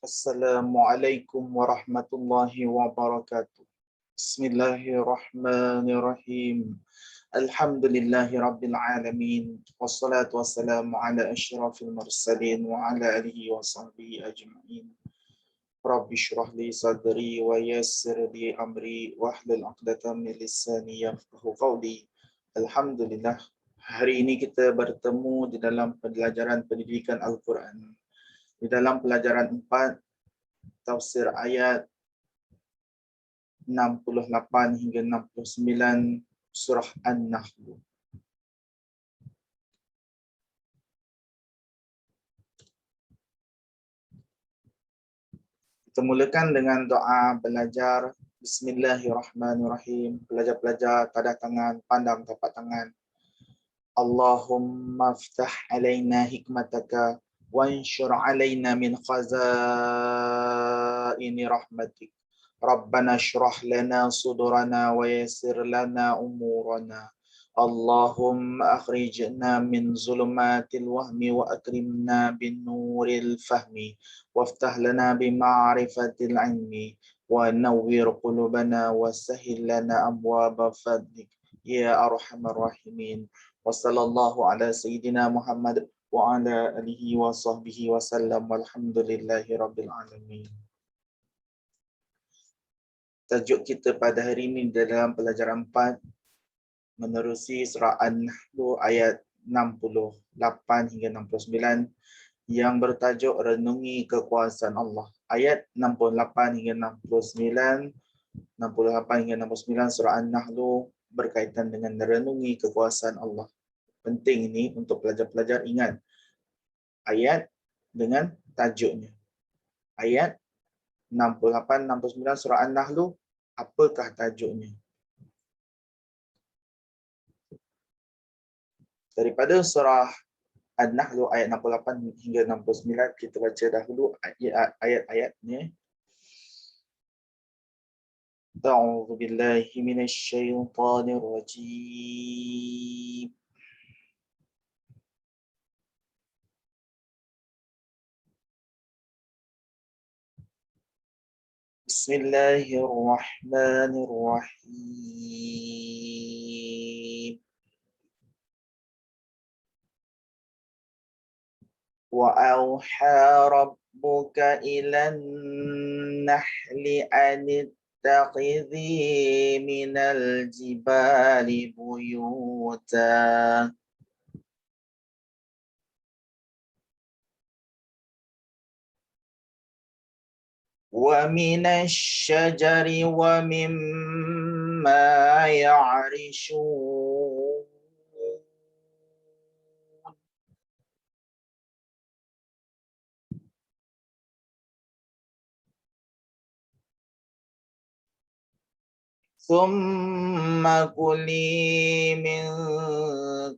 Assalamualaikum warahmatullahi wabarakatuh. Bismillahirrahmanirrahim. Alhamdulillahi rabbil alamin. Wassalatu wassalamu ala asyrafil mursalin wa ala alihi wa sahbihi ajma'in. Rabbi shrah li sadri wa yassir li amri wahlul 'uqdatam min lisani yafqahu qawli. Alhamdulillah, hari ini kita bertemu di dalam pelajaran pendidikan Al-Quran. Di dalam pelajaran 4, tafsir ayat 68 hingga 69 surah An-Nahl. Kita mulakan dengan doa belajar. Bismillahirrahmanirrahim. Pelajar-pelajar tadah tangan, pandang tapak tangan. Allahumma ftah alaina hikmataka wanshur alaina min khazaini rahmatik. Rabbana shrah lana sudurana wa yassir lana umurana. Allahumma akhrijna min zulumatil wahmi wa akrimna bin nuril fahmi waftah lana bi ma'rifatil ilmi wa nawwir qulubana wa sahhil lana abwaaba fadlik ya arhamar rahimin. Wa sallallahu ala sayyidina Muhammad wa ala alihi wa sahbihi wa sallam walhamdulillahi rabbil alamin. Tajuk kita pada hari ini dalam pelajaran 4 menerusi surah An-Nahl ayat 68 hingga 69 yang bertajuk Renungi Kekuasaan Allah. Ayat 68 hingga 69, 68 hingga 69 surah An-Nahl berkaitan dengan renungi kekuasaan Allah. Penting ini untuk pelajar-pelajar ingat ayat dengan tajuknya. Ayat 68, 69 surah An-Nahl, apakah tajuknya? Daripada surah An-Nahl ayat 68 hingga 69, kita baca dahulu ayat-ayatnya. A'udzu billahi minasy syaithanir rajim. Bismillahirrahmanirrahim. Wa auha rabbuka ilan nahli anittakhidhi minal jibali buyuta wa minasy syajari wa mimma ya'rishun thumma kuli min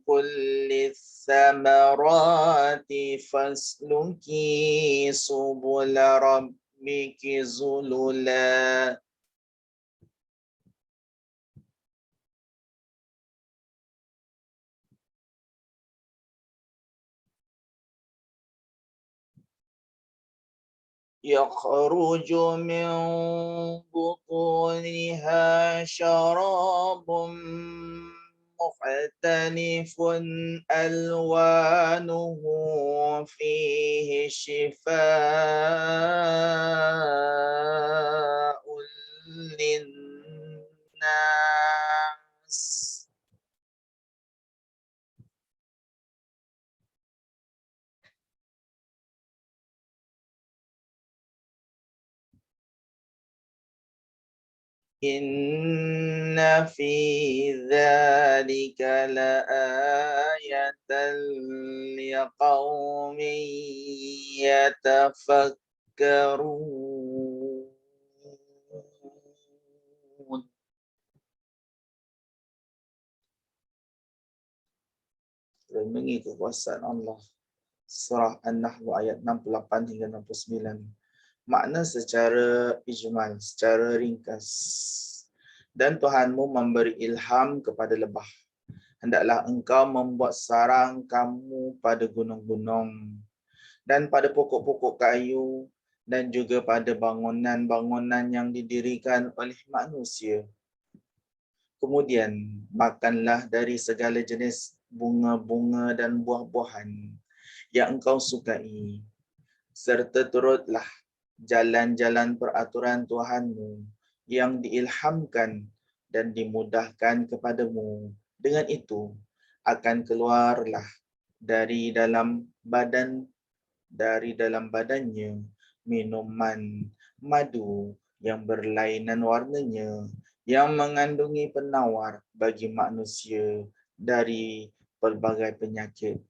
kulli thamarati fasluki subula rabbiki zulula yakhruju min butuniha syarabun mukhtalifun alwanuhu fihi shifaa'un linnas. Inna fi dzalika laayatan liqaumin yatafakkarun. Renungi kekuasaan Allah. Surah An-Nahl ayat 68 hingga 69. Makna secara ijmal, secara ringkas. Dan Tuhanmu memberi ilham kepada lebah. Hendaklah engkau membuat sarang kamu pada gunung-gunung dan pada pokok-pokok kayu dan juga pada bangunan-bangunan yang didirikan oleh manusia. Kemudian, makanlah dari segala jenis bunga-bunga dan buah-buahan yang engkau sukai, serta turutlah jalan-jalan peraturan Tuhanmu yang diilhamkan dan dimudahkan kepadamu. Dengan itu, akan keluarlah dari dalam badannya minuman madu yang berlainan warnanya, yang mengandungi penawar bagi manusia dari pelbagai penyakit.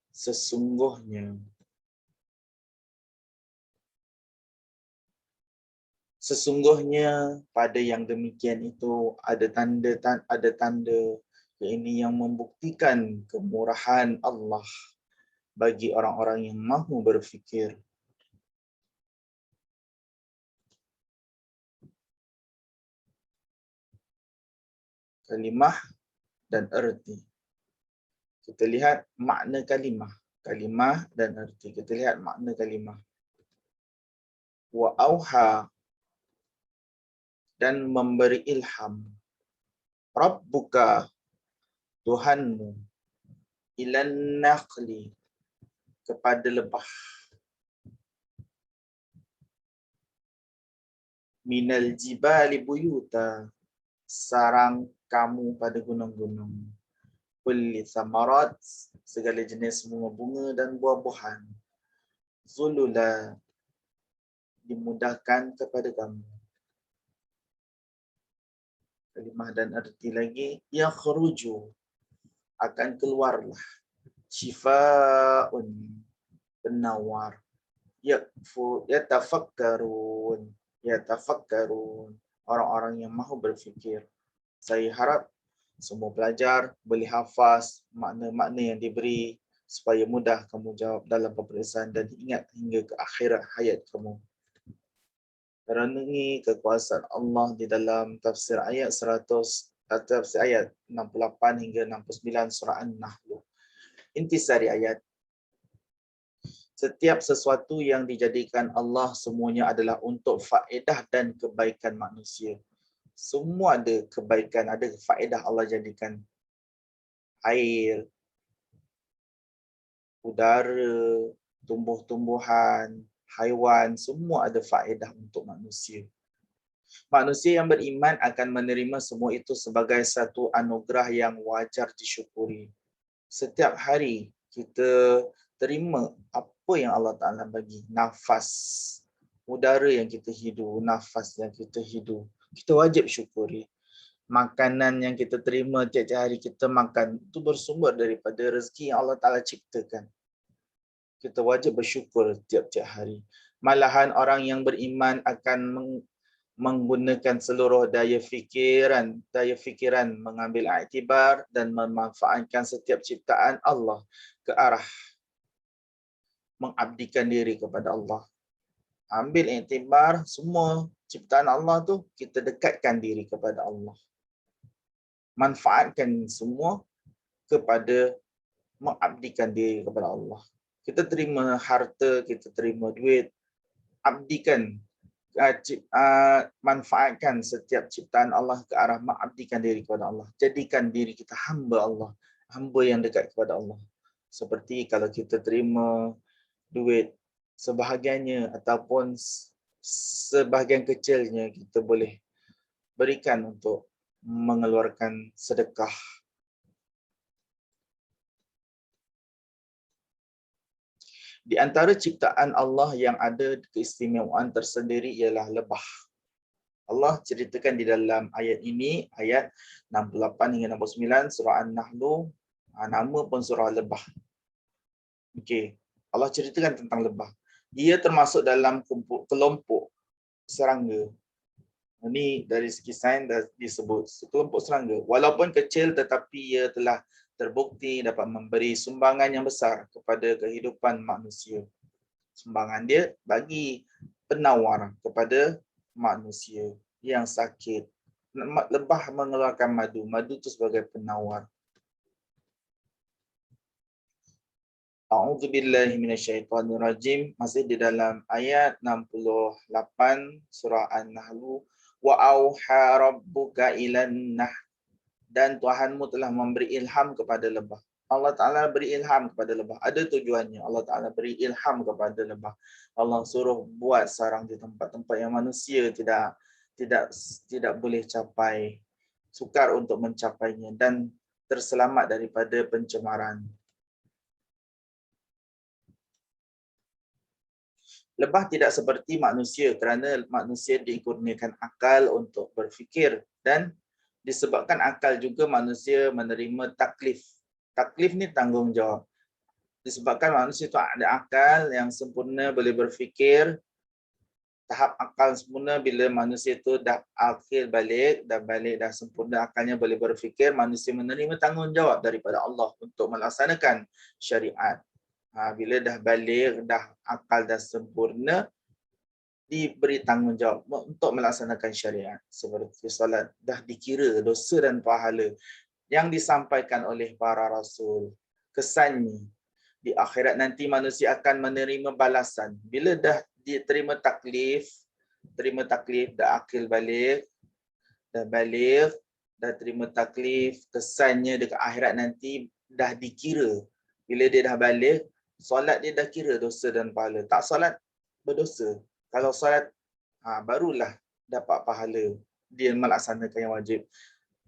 Sesungguhnya pada yang demikian itu ada tanda ini yang membuktikan kemurahan Allah bagi orang-orang yang mahu berfikir. Kalimah dan erti. Kita lihat makna kalimah. Kalimah dan erti. Kita lihat makna kalimah. Wa auha, dan memberi ilham. Rabbuka, Tuhanmu, ilan naqli, kepada lebah. Minal jibali buyuta, sarang kamu pada gunung-gunung. Kulli samarat, segala jenis bunga-bunga dan buah-buahan. Zulula, dimudahkan kepada kamu. Kalimah dan arti lagi, yakhruju, akan keluarlah. Shifa'un, penawar. Yatafakkarun, orang-orang yang mahu berfikir. Saya harap semua pelajar boleh hafaz makna-makna yang diberi supaya mudah kamu jawab dalam peperiksaan dan ingat hingga ke akhirat hayat kamu. Renungi kekuasaan Allah di dalam tafsir ayat 68 hingga 69 surah An-Nahl. Intisari ayat. Setiap sesuatu yang dijadikan Allah semuanya adalah untuk faedah dan kebaikan manusia. Semua ada kebaikan, ada faedah Allah jadikan. Air, udara, tumbuh-tumbuhan, haiwan, semua ada faedah untuk manusia. Manusia yang beriman akan menerima semua itu sebagai satu anugerah yang wajar disyukuri. Setiap hari kita terima apa yang Allah Ta'ala bagi. Nafas, udara yang kita hidup, nafas yang kita hidup. Kita wajib syukuri. Makanan yang kita terima tiap-tiap hari kita makan, itu bersumber daripada rezeki yang Allah Ta'ala ciptakan. Kita wajib bersyukur tiap-tiap hari. Malahan orang yang beriman akan menggunakan seluruh daya fikiran mengambil iktibar dan memanfaatkan setiap ciptaan Allah ke arah mengabdikan diri kepada Allah. Ambil iktibar semua ciptaan Allah tu, kita dekatkan diri kepada Allah. Manfaatkan semua kepada mengabdikan diri kepada Allah. Kita terima harta, kita terima duit, abdikan, manfaatkan setiap ciptaan Allah ke arah mengabdikan diri kepada Allah. Jadikan diri kita hamba Allah, hamba yang dekat kepada Allah. Seperti kalau kita terima duit, sebahagiannya ataupun sebahagian kecilnya kita boleh berikan untuk mengeluarkan sedekah. Di antara ciptaan Allah yang ada keistimewaan tersendiri ialah lebah. Allah ceritakan di dalam ayat ini, ayat 68 hingga 69 surah An-Nahl, nama pun surah lebah. Okey, Allah ceritakan tentang lebah. Dia termasuk dalam kelompok serangga. Ini dari segi sains dah disebut kelompok serangga. Walaupun kecil tetapi ia telah terbukti dapat memberi sumbangan yang besar kepada kehidupan manusia. Sumbangan dia bagi penawar kepada manusia yang sakit. Lebah mengeluarkan madu. Madu itu sebagai penawar. A'udzubillahi minasyaitonirrajim. Masih di dalam ayat 68 surah An-Nahl. Wa auha rabbuka ilan nahl. Dan Tuhanmu telah memberi ilham kepada lebah. Allah Ta'ala beri ilham kepada lebah. Ada tujuannya. Allah Ta'ala beri ilham kepada lebah. Allah suruh buat sarang di tempat-tempat yang manusia tidak boleh capai. Sukar untuk mencapainya dan terselamat daripada pencemaran. Lebah tidak seperti manusia kerana manusia dikurniakan akal untuk berfikir dan disebabkan akal juga manusia menerima taklif. Taklif ni tanggungjawab. Disebabkan manusia itu ada akal yang sempurna, boleh berfikir. Tahap akal sempurna bila manusia itu dah akil balik, dah sempurna akalnya boleh berfikir, manusia menerima tanggungjawab daripada Allah untuk melaksanakan syariat. Bila dah balik, dah akal dah sempurna, diberi tanggungjawab untuk melaksanakan syariat. Seperti solat, dah dikira dosa dan pahala yang disampaikan oleh para rasul. Kesannya, di akhirat nanti manusia akan menerima balasan. Bila dah diterima taklif, dah akil balik, dah terima taklif, kesannya dekat akhirat nanti dah dikira. Bila dia dah balik, solat dia dah kira dosa dan pahala. Tak solat, berdosa. Kalau solat, barulah dapat pahala. Dia melaksanakan yang wajib.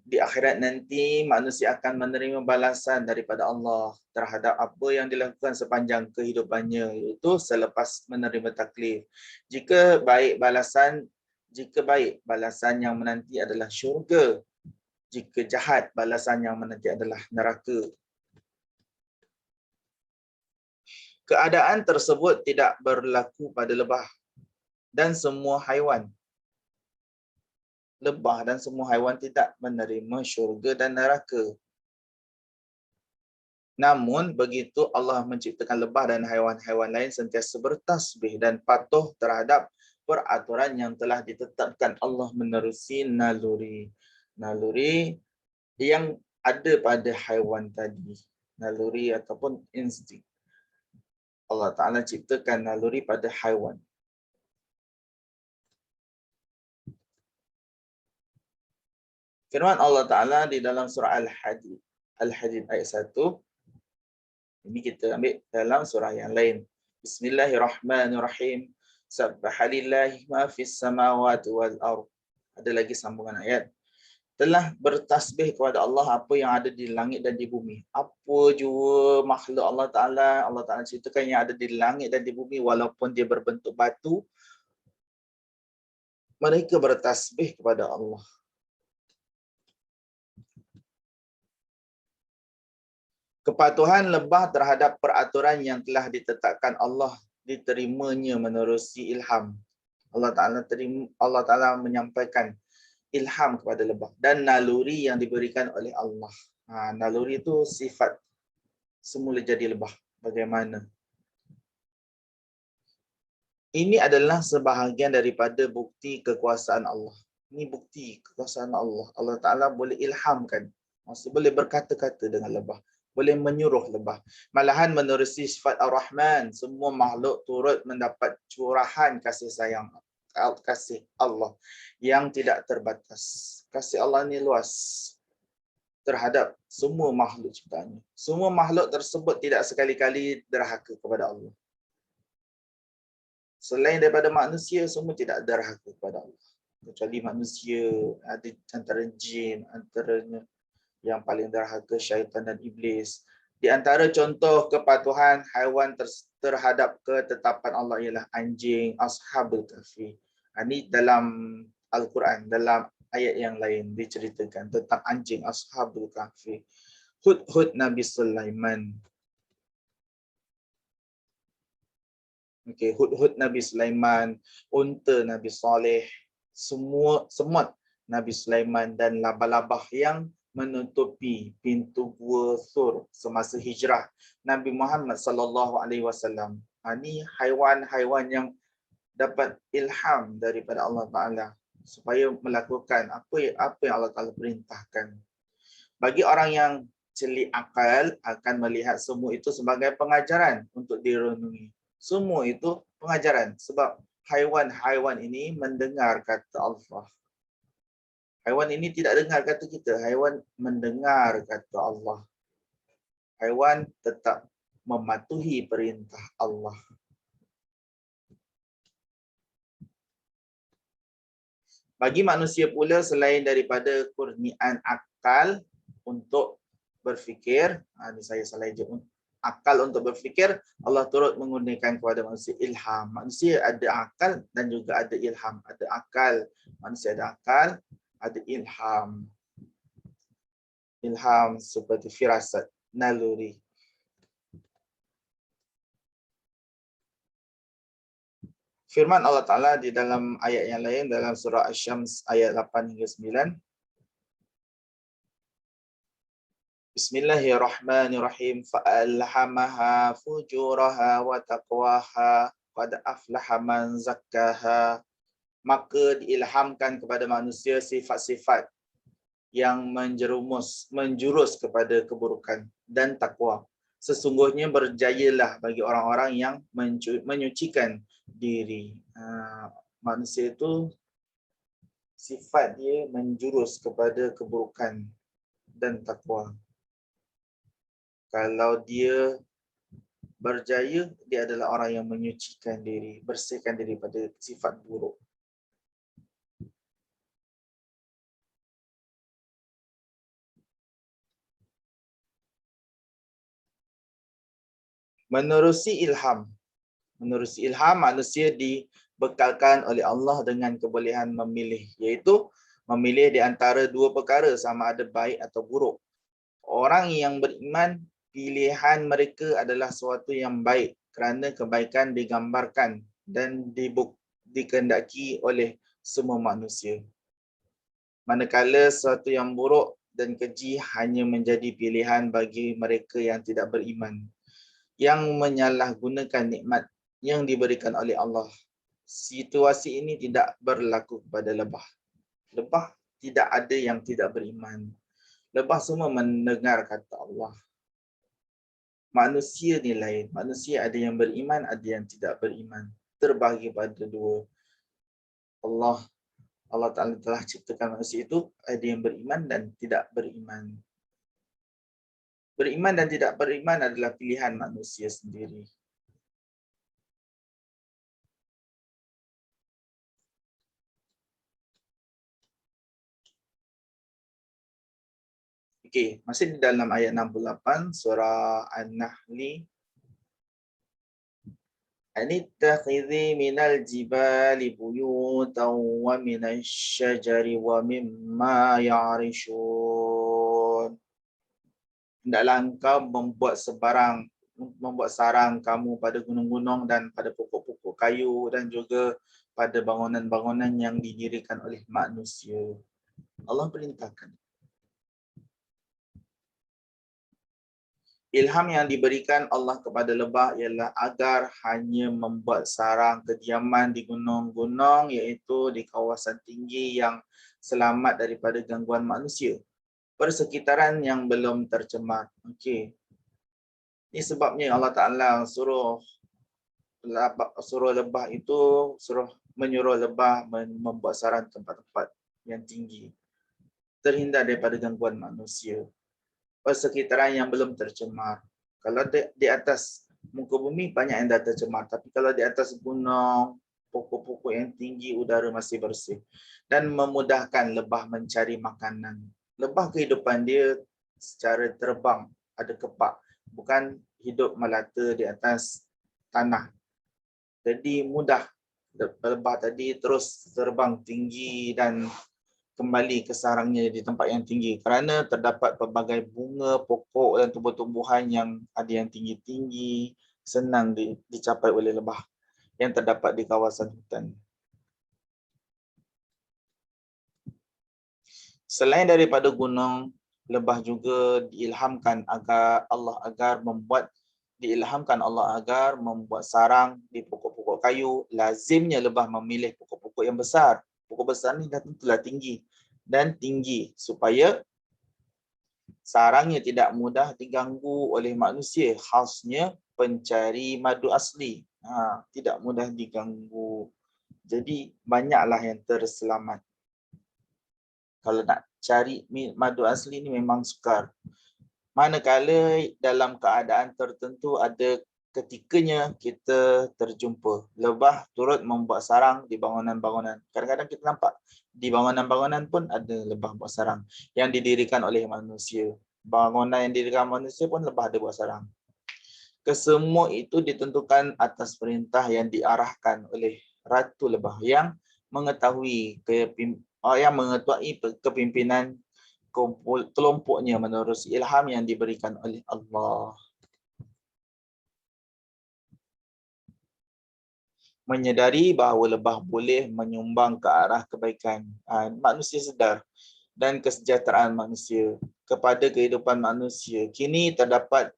Di akhirat nanti, manusia akan menerima balasan daripada Allah terhadap apa yang dilakukan sepanjang kehidupannya, iaitu selepas menerima taklif. Jika baik, balasan yang menanti adalah syurga. Jika jahat, balasan yang menanti adalah neraka. Keadaan tersebut tidak berlaku pada lebah dan semua haiwan. Lebah dan semua haiwan tidak menerima syurga dan neraka. Namun begitu Allah menciptakan lebah dan haiwan-haiwan lain sentiasa bertasbih dan patuh terhadap peraturan yang telah ditetapkan Allah menerusi naluri yang ada pada haiwan tadi. Naluri ataupun insting. Allah Ta'ala ciptakan naluri pada haiwan. Firman Allah Ta'ala di dalam surah Al-Hadid ayat 1. Ini kita ambil dalam surah yang lain. Bismillahirrahmanirrahim. Subhanallahi ma fis samawati wal ardh. Ada lagi sambungan ayat. Telah bertasbih kepada Allah apa yang ada di langit dan di bumi. Apa jua makhluk Allah Ta'ala ceritakan yang ada di langit dan di bumi, walaupun dia berbentuk batu, mereka bertasbih kepada Allah. Kepatuhan lebah terhadap peraturan yang telah ditetapkan Allah diterimanya menerusi ilham. Allah Ta'ala menyampaikan ilham kepada lebah dan naluri yang diberikan oleh Allah. Naluri itu sifat semula jadi lebah. Bagaimana? Ini adalah sebahagian daripada bukti kekuasaan Allah. Ini bukti kekuasaan Allah. Allah Ta'ala boleh ilhamkan. Maksudnya boleh berkata-kata dengan lebah. Boleh menyuruh lebah. Malahan menerusi sifat Ar-Rahman, semua makhluk turut mendapat curahan kasih sayang, kasih Allah yang tidak terbatas. Kasih Allah ini luas terhadap semua makhluk ciptaannya. Semua makhluk tersebut tidak sekali-kali derhaka kepada Allah. Selain daripada manusia, semua tidak derhaka kepada Allah. Kecuali manusia, ada antara jin, antaranya yang paling derhaka syaitan dan iblis. Di antara contoh kepatuhan haiwan terhadap ketetapan Allah ialah anjing, Ashabul Kahfi. Ini dalam Al-Quran, dalam ayat yang lain diceritakan tentang anjing Ashabul Kahfi. Hud Nabi Sulaiman. Hud Nabi Sulaiman, unta Nabi Saleh, semut Nabi Sulaiman dan labah-labah yang menutupi pintu gua Sur semasa hijrah Nabi Muhammad sallallahu alaihi wasallam. Ini haiwan-haiwan yang dapat ilham daripada Allah Taala supaya melakukan apa yang Allah Taala perintahkan. Bagi orang yang celik akal akan melihat semua itu sebagai pengajaran untuk direnungi. Semua itu pengajaran sebab haiwan-haiwan ini mendengar kata Allah. Haiwan ini tidak dengar kata kita, haiwan mendengar kata Allah. Haiwan tetap mematuhi perintah Allah. Bagi manusia pula selain daripada kurniaan akal untuk berfikir, ini saya salah je, akal untuk berfikir, Allah turut mengurniakan kepada manusia ilham. Manusia ada akal dan juga ada ilham. Ada akal, manusia ada akal, ada ilham. Ilham seperti firasat, naluri. Firman Allah Ta'ala di dalam ayat yang lain, dalam surah Asy-Syams ayat 8 hingga 9. Bismillahirrahmanirrahim. Fa'alhamaha fujuraha wa taqwaha qad aflaha man zakkaha. Maka diilhamkan kepada manusia sifat-sifat yang menjurus kepada keburukan dan takwa. Sesungguhnya berjayalah bagi orang-orang yang menyucikan diri. Manusia itu sifat dia menjurus kepada keburukan dan takwa. Kalau dia berjaya, dia adalah orang yang menyucikan diri, bersihkan diri pada sifat buruk. Menerusi ilham. Menerusi ilham, manusia dibekalkan oleh Allah dengan kebolehan memilih, iaitu memilih di antara dua perkara sama ada baik atau buruk. Orang yang beriman, pilihan mereka adalah sesuatu yang baik kerana kebaikan digambarkan dan dikehendaki oleh semua manusia. Manakala sesuatu yang buruk dan keji hanya menjadi pilihan bagi mereka yang tidak beriman, yang menyalahgunakan nikmat yang diberikan oleh Allah. Situasi ini tidak berlaku kepada lebah. Lebah tidak ada yang tidak beriman. Lebah semua mendengar kata Allah. Manusia ni lain. Manusia ada yang beriman, ada yang tidak beriman. Terbahagi pada dua. Allah Ta'ala telah ciptakan manusia itu ada yang beriman dan tidak beriman. Beriman dan tidak beriman adalah pilihan manusia sendiri. Okey, masih di dalam ayat 68 surah An-Nahl. Anittakhidhi minal jibali buyutan wa minasy syajari wa mimma ya'rishun. Hendaklah engkau membuat sarang kamu pada gunung-gunung dan pada pokok-pokok kayu dan juga pada bangunan-bangunan yang didirikan oleh manusia. Allah perintahkan. Ilham yang diberikan Allah kepada lebah ialah agar hanya membuat sarang kediaman di gunung-gunung, iaitu di kawasan tinggi yang selamat daripada gangguan manusia. Persekitaran yang belum tercemar. Okey. Ini sebabnya Allah Ta'ala suruh menyuruh lebah membuat sarang tempat-tempat yang tinggi, terhindar daripada gangguan manusia. Persekitaran yang belum tercemar. Kalau di atas muka bumi banyak yang dah tercemar, tapi kalau di atas gunung, pokok-pokok yang tinggi, udara masih bersih dan memudahkan lebah mencari makanan. Lebah kehidupan dia secara terbang, ada kepak, bukan hidup melata di atas tanah. Jadi mudah lebah tadi terus terbang tinggi dan kembali ke sarangnya di tempat yang tinggi kerana terdapat pelbagai bunga, pokok dan tumbuh-tumbuhan yang ada yang tinggi-tinggi, senang dicapai oleh lebah yang terdapat di kawasan hutan. Selain daripada gunung, lebah juga diilhamkan agar membuat sarang di pokok-pokok kayu. Lazimnya lebah memilih pokok-pokok yang besar. Pokok besar ni dah tentulah tinggi dan tinggi supaya Sarangnya tidak mudah diganggu oleh manusia, khasnya pencari madu asli. Tidak mudah diganggu. Jadi banyaklah yang terselamat. Kalau nak cari madu asli ni memang sukar. Manakala dalam keadaan tertentu ada ketikanya kita terjumpa lebah turut membuat sarang di bangunan-bangunan. Kadang-kadang kita nampak di bangunan-bangunan pun ada lebah buat sarang yang didirikan oleh manusia. Bangunan yang didirikan manusia pun lebah ada buat sarang. Kesemua itu ditentukan atas perintah yang diarahkan oleh Ratu Lebah yang mengetahui yang mengetuai kepimpinan kelompoknya menerusi ilham yang diberikan oleh Allah. Menyedari bahawa lebah boleh menyumbang ke arah kebaikan manusia sedar dan kesejahteraan manusia kepada kehidupan manusia. Kini terdapat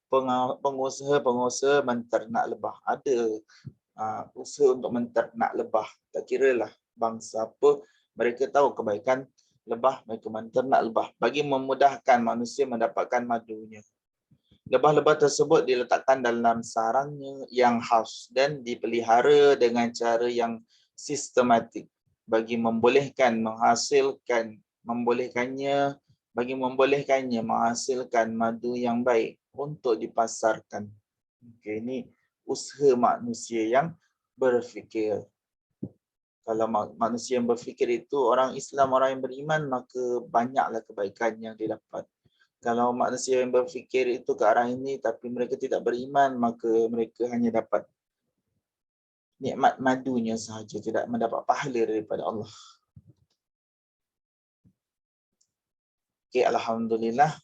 pengusaha-pengusaha menternak lebah. Ada usaha untuk menternak lebah. Tak kiralah bangsa apa, mereka tahu kebaikan lebah, mereka menternak lebah bagi memudahkan manusia mendapatkan madunya. Lebah-lebah tersebut diletakkan dalam sarangnya yang khas dan dipelihara dengan cara yang sistematik bagi membolehkannya menghasilkan madu yang baik untuk dipasarkan. Okey, ini usaha manusia yang berfikir. Kalau manusia yang berfikir itu orang Islam, orang yang beriman, maka banyaklah kebaikan yang didapat. Kalau manusia yang berfikir itu ke arah ini tapi mereka tidak beriman, maka mereka hanya dapat nikmat madunya sahaja, tidak mendapat pahala daripada Allah. Okey, alhamdulillah.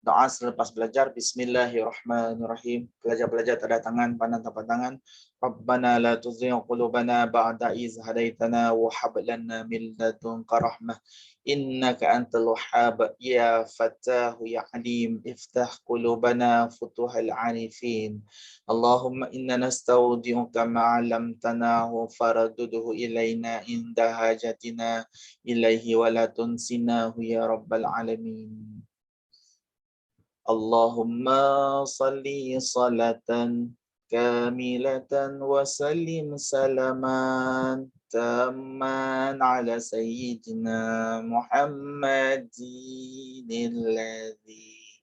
Doa selepas belajar. Bismillahirrahmanirrahim. Pelajar-pelajar tak ada tangan, pandang tapak tangan. Rabbana la tuzigh qulubana ba'da iz hadaitana wa hab lana min ladunka rahmah innaka antal wahhab ya fattah ya alim iftah qulubana futuhal arifin. Allahumma inna nastaudi'uka ma 'allamtana wa faradduhu ilaina inda hajatina ilaihi wa la tunsinahu ya rabbal alamin. Allahumma salli salatan kamilatan wa sallim salaman tamman ala sayyidina Muhammadin alladhi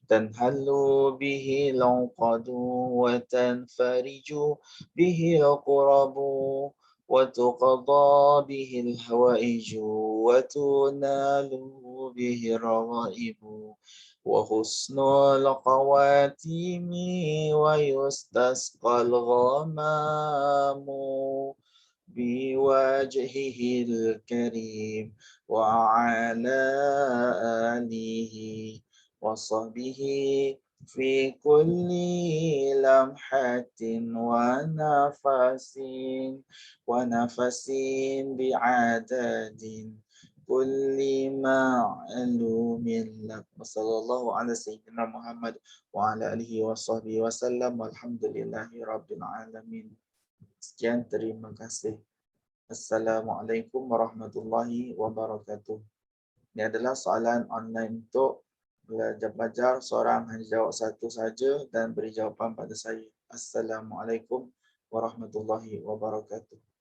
tanhalu bihi al-uqadu wa tanfariju bihi al-qurabu wa tuqada bihi al-hawaiju wa tunalu bihi al-rawaibu وحسن الخواتيم ويستسقى الغمام بوجهه الكريم وعلى آله وصحبه في كل لمحة ونفس بعدد كل معلوم لك وصلى الله على سيدنا محمد وعلى آله وصحبه وسلم walhamdulillahi rabbil alamin. Sekian, terima kasih. Assalamualaikum warahmatullahi wabarakatuh. Ini adalah soalan online untuk belajar-belajar. Seorang hanya jawab satu saja dan beri jawapan pada saya. Assalamualaikum warahmatullahi wabarakatuh.